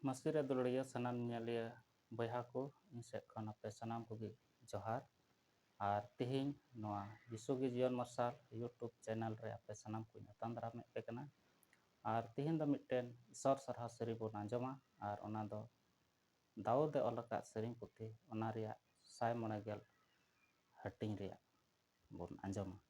मसीह दुलड़िया सनाम नेलिया बहा को इन सेद खन आपे सनाम कोगे जोहार और तिहिन नोआ दिसुगी जीवन मार्शल यूट्यूब चैनल रे आपे सनाम को नतान दाराम पे कना और तिहिन द मिट्टेन ईश्वर सरहा सेरी बोन आंजमा और ओना दो दाऊद अलका सेरिंग पुथी ओना रिया साय मोने गेल हटिंग रिया बोन आंजमा।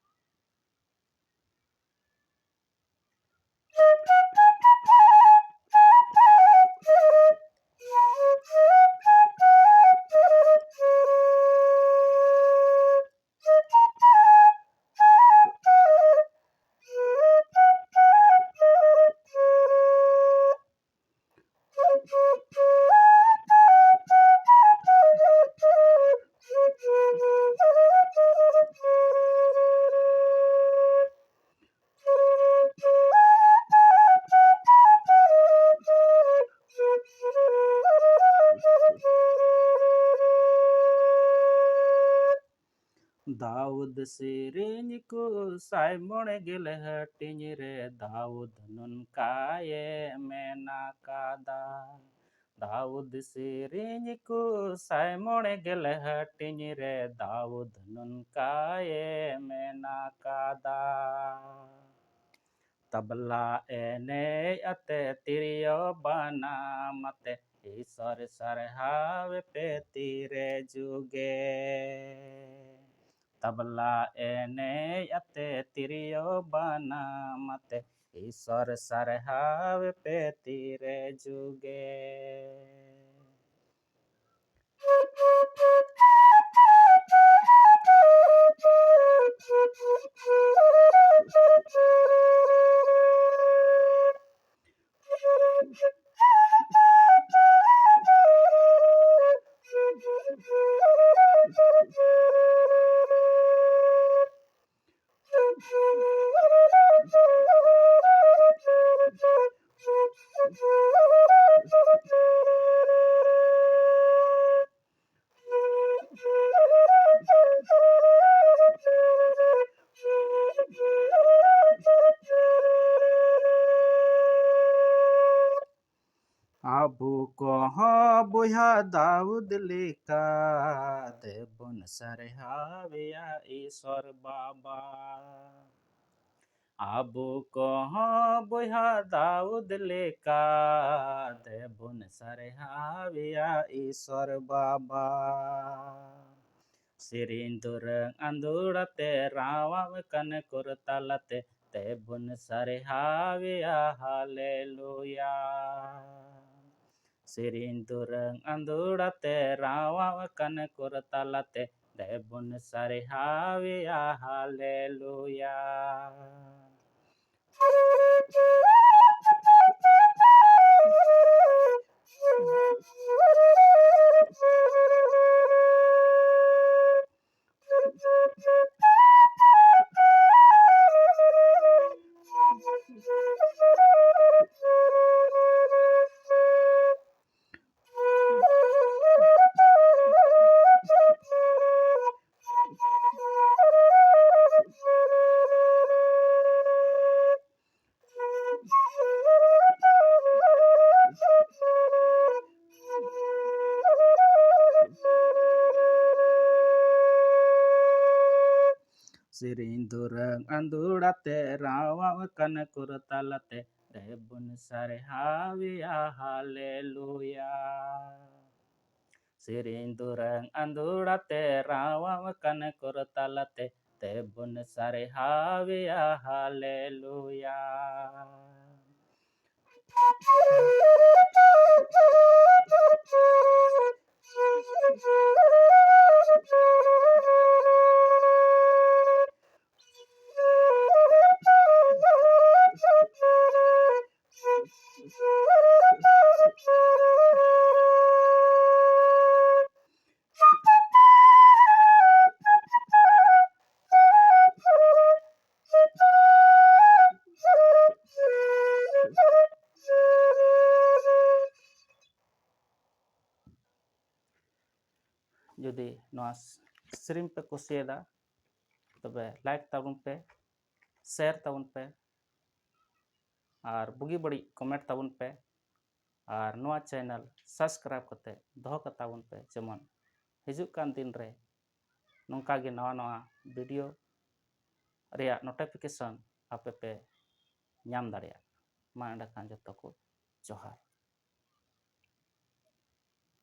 दाऊद सेरेंज को साय मोने गेल हटिंग रे दाऊद नुन काये मेना कादा दाऊद सेरेंज को साय मोने गेल हटिंग रे दाऊद नुन काये मेना कादा तबला एने अते तिरियो बना मते ईश्वर सरहावे पे तीरे जुगे तबला एने अते तिरियो बना मते ईश्वर सरहावे पे तीरे जुगे। आबू कहाँ बुहा दाऊद लिका देबुन सरहाविया ईश्वर बाबा आबू कहाँ बुहा दाऊद लिका देबुन सरहाविया ईश्वर बाबा सिरिंदुर अंदुड़ते रावम कन कुरतलते देबुन सरहाविया हालेलुया सिरिंदुरंग अंदुड़ते रावम कन कुरतलते देबुन सरहाविया हालेलुया। सिरिंदुरंग अंदुड़ते रावम कन कुरतलते देबुन सरहाविया हालेलुया सिरिंदुरंग अंदुड़ते रावम कन कुरतलते देबुन सरहाविया हालेलुया। जुदी सेरिंग पे कुसियदा तबे लाइक ताबुन पे शेयर ताबुन पे और बुगी बड़ी कमेंट ताबुन पे ᱟᱨ ᱱᱚᱣᱟ ᱪᱮᱱᱮᱞ ᱥᱟᱵᱥᱠᱨᱟᱭᱤᱵ ᱠᱟᱛᱮ ᱫᱚᱦᱚ ᱠᱟᱛᱟᱵᱚᱱ ᱯᱮ, ᱡᱮᱢᱚᱱ ᱦᱤᱡᱩᱜ ᱠᱟᱱ ᱫᱤᱱ ᱨᱮ ᱱᱚᱝᱠᱟ ᱜᱮ ᱱᱟᱣᱟ ᱱᱟᱣᱟ ᱵᱷᱤᱰᱤᱭᱳ ᱨᱮᱭᱟᱜ ᱱᱳᱴᱤᱯᱷᱤᱠᱮᱥᱚᱱ ᱟᱯᱮ ᱯᱮ ᱧᱟᱢ ᱫᱟᱲᱮᱭᱟᱜ᱾ ᱢᱟ ᱮᱸᱰᱮᱠᱷᱟᱱ ᱡᱚᱛᱚ ᱠᱚ ᱡᱚᱦᱟᱨ᱾